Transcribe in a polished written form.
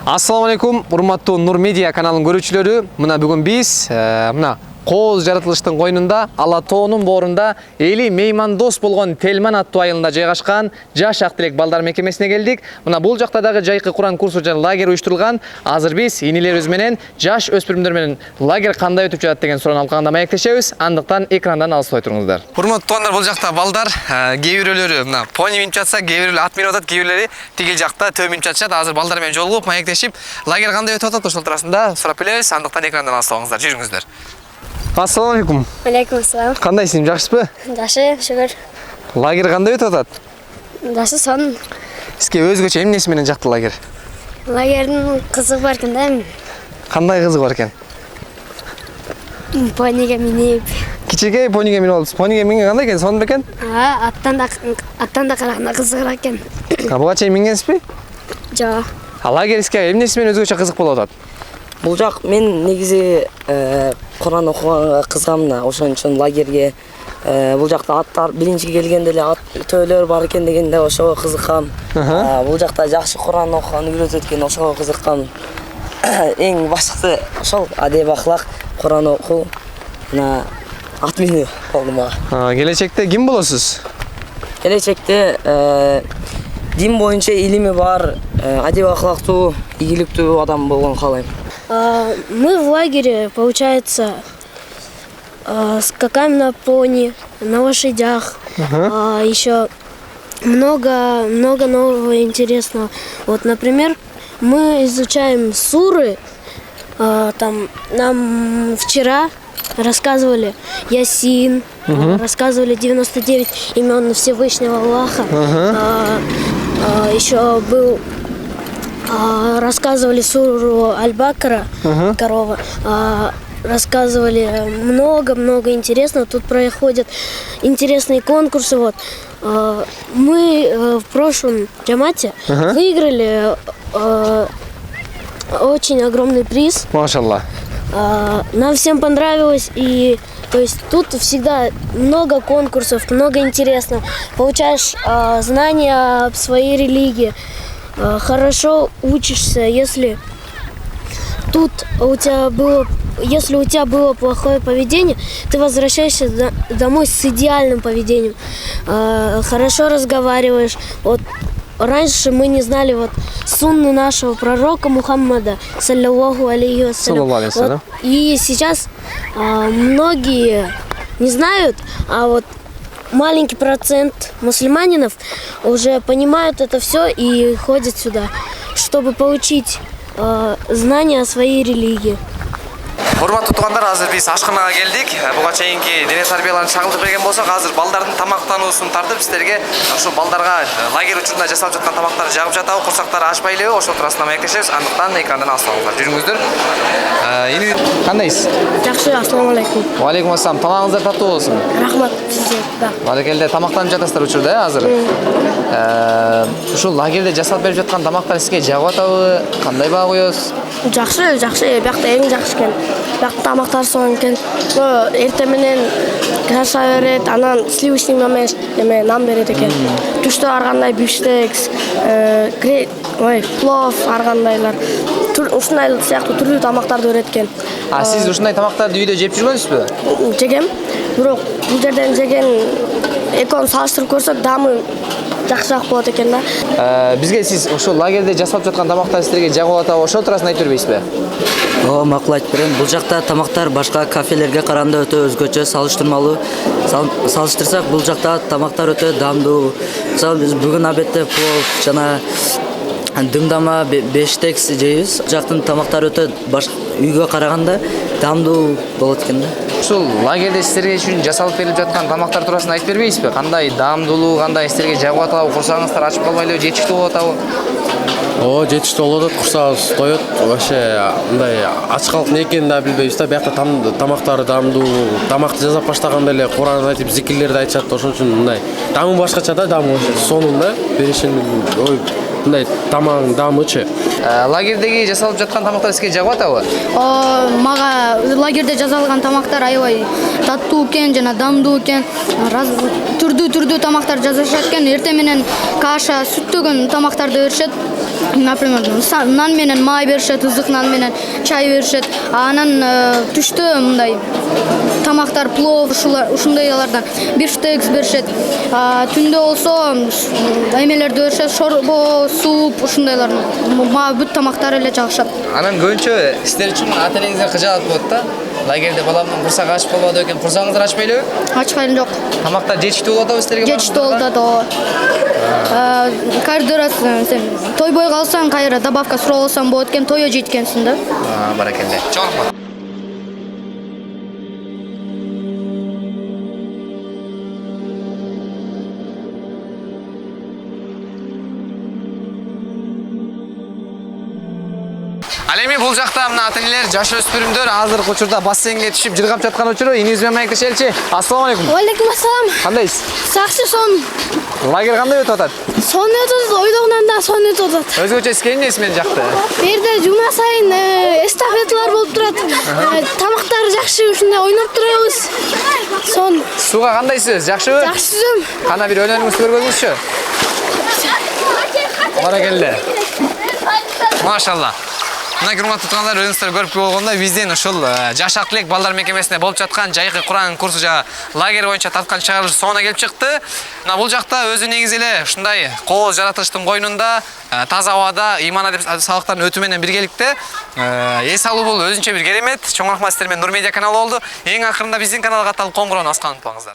Assalamu alaikum, урматтуу Нур Медиа каналынын көрүүчүлөрү. Мына бүгүн биз мына Кооз жаратылыштын койнунда, Ала тоонун боорунда эли меймандос болгон Телман аттуу айылында жайгашкан Жаш ак тилек балдар мекемесине келдик. Мына бул жакта дагы жайкы Куран курсу жана лагерь уюштурулган. Азыр биз инилерибиз менен жаш өспүрүмдөр менен лагерь кандай өтүп жатат деген суроону алкаганда маектешебиз. Андыктан экрандан алыстабай туруңуздар. Урматтуу туугандар, бул жакта балдар кээ бирөөлөрү мына пони минип жатса, кээ бирөөлөрү ат минип атат, кээ бирөөлөрү тигил жакта төө минип жатышат. Азыр балдар менен жолугуп маектешип, лагерь кандай өтүп атат ошол туурасында сурап билебиз. Андыктан экрандан алыстабаңыздар, жүрүңүздөр. Assalamu alaikum. Алейкум ассалам. Кандайсың, жакшысызбы? Жакшы, шүгүр. Лагерь кандай өтүп атат? Жакшы, сон. Сизге өзгөчө эмнеси менен жакты лагерь? Лагердин кызыгы бар экен да. Кандай кызыгы бар экен? Пониге минип. Кичике пониге минип алыпсыз. Пониге минген кандай экен? Сонун бекен? Аттан да караганда кызыгыраак экен. Буга чейин мингенсизби? Жок. Лагерьске эмнеси менен өзгөчө кызык болуп атат? Бул жак мен негизи Куран окуганга кызыгам да, ошон үчүн лагерьге бул жакта аттар биринчи келгенде эле ат төөлөр бар экен дегенде ошого кызыккам. Бул жакта жакшы Куран окуган үйрөтөт экен, ошого кызыккам. Эң башкысы ошол адеп ахлак, Куран окуу, мына ат минүү болду мага. Келечекте ким болосуз? Келечекте дин боюнча илими бар, адеп ахлактуу, ийгиликтүү адам болгон каалайм. Мы в лагере, получается, скакаем на пони, на лошадях, еще много нового интересного. Вот, например, мы изучаем суры, там нам вчера рассказывали Ясин, рассказывали 99 имен Всевышнего Аллаха, еще был... рассказывали суру Аль-Бакара, корова, рассказывали много интересного. Тут проходят интересные конкурсы. Вот. Мы в прошлом джамате выиграли очень огромный приз. Машаллах. Нам всем понравилось, и то есть тут всегда много конкурсов, много интересного. Получаешь знания об своей религии. Хорошо учишься, если у тебя было плохое поведение, ты возвращаешься домой с идеальным поведением. Хорошо разговариваешь. Вот раньше мы не знали вот сунны нашего пророка Мухаммада, саллаллаху алейхи вассалям. Вот, и сейчас многие не знают, а вот маленький процент мусульманинов уже понимают это все и ходят сюда, чтобы получить знания о своей религии. Урматтуу туугандар, азыр биз ашканага келдик. Буга чейинки дене тарбияларын чагылтып берген болсок, азыр балдардын тамактануусун тартып сиздерге ошо балдарга лагерь учурунда жасалып жаткан тамактарды жагып жатабы, курсактары ачпай элеби, ошол туурасында маектешебиз. Андыктан экрандан алыстабаңыздар, жүрүңүздөр. Кандайсыз? Жакшы, ассаламу алейкум. Ва алейкум ассалам. Тамагыңыздар таттуу болсун. Рахмат сизге. Баракелде, тамактанып жатасыздар учурда, азыр. Ушул лагерде жасалып берип жаткан тамактар сизге жагып атабы? Кандай баа коесуз? Жакшы. Биякта эң жакшы экен. Биякта тамактар сонун экен. Эртең менен каша берет, анан сливочный нан берет экен. Түштө ар кандай бифштекс, плов ар кандайлар. Ушундай сыяктуу түрлүү тамактарды берет экен. Сиз ушундай тамактарды үйдө жеп жүргөнсүзбү? Жегем. Бирок бул жерден жеген экөөнүн салыштырып көрсөк, даамы жакшыраак болот экен да. Бизге сиз ошол лагерде жасалып жаткан тамактар сиздерге жагып атабы, ошол туурасында айтып бербейсизби? Макул айтып берем. Бул жакта тамактар башка кафелерге караганда өтө өзгөчө, салыштырмалуу. Салыштырсак, бул жакта тамактар өтө даамдуу. Мисалы биз бүгүн обедте плов жана дымдама бештекс жейбиз. Жактын тамактары өтө үйгө караганда даамдуу болот экен да. Ушул лагерде сиздерге үчүн жасалып берилип жаткан тамактар туурасында айтып бербейсизби? Кандай даамдуулугу, кандай сиздерге жагып атабы, курсагыңыздар ачып калбай эле жетиштүү болуп атабы? Жетиштүү болуп атат, курсагыбыз тоет. Вообще мындай ачкалык не экенин да билбейбиз да. Биякта тамактары даамдуу. Тамакты жасап баштаганда эле Куран айтып, зикирлерди айтышат. Ошон үчүн мындай даамы башкача да, даамы сонун да. Беришин мындай тамагың даамычы. Лагердеги жасалып жаткан тамактар сизге жагып атабы? Мага лагерде жасалган тамактар аябай таттуу экен жана даамдуу экен. Түрдүү тамактар жасашат экен. Эртең менен каша, сүттөгөн тамактарды беришет. например, нан менен май беришет, ызык нан менен чай беришет. Анан түштө мындай тамактар, плов, ушундайлардан бифштекс беришет. Түндө болсо эмелерди беришет, шорбо, суп, ушундайлар. Мага бүт тамактар эле жагышат. Анан көбүнчө сиздер үчүн ата-энеңиздер кыжаалат болот да. Лагерде баламдын курсагы ачып болбоду экен. Курсагыңыздар ачпайлыбы? Ачпайм жок. Тамактар жетиштүү болуп атабы сиздерге? Жетиштүү болуп атат. Каждый раз сен тойбой калсаң, кайра добавка сурап алсаң болот экен, тойо жейт экенсиң да. Баракелде. Чоң рахмат. Ал эми бул жакта мына ата-энелер, жаш өспүрүмдөр азыркы учурда бассейнге түшүп жыргап жаткан учуру иниңиз менен маектешеличи. Ассаламу алейкум. Алейкум ассалам. Кандайсыз? Сакчы сон. Лагерь кандай өтүп атат? Сон өтөт, ойдогунан да сон өтөт атат. Өзгөчө сизге эмнеси менен жакты? Берде жума сайын эстафеталар болуп турат. Тамактар жакшы, ушундай ойноп турабыз. Сон. Сууга кандайсыз? Жакшыбы? Жакшы түзөм. Кана бир өнөрүңүздү көргөзүңүзчү. Баракелде. Машалла. Мына урматтуу туугандар, өзүңүздөр көрүп болгондо биздин ушул Жашак Тилек балдар мекемесинде болуп жаткан жайкы Куран курсу жана лагерь боюнча тарткан чыгарылыш соңуна келип чыкты. Мына бул жакта өзү негизи эле ушундай кооз жаратылыштын койнунда таза абада иман адеп салыктардын өтүү менен биргеликте эс алуу бул өзүнчө бир керемет. Чоң рахмат сиздер менен Нур Медиа каналы болду. Эң акырында биздин каналга катталып коңгуроonu басканды унутпаңыздар.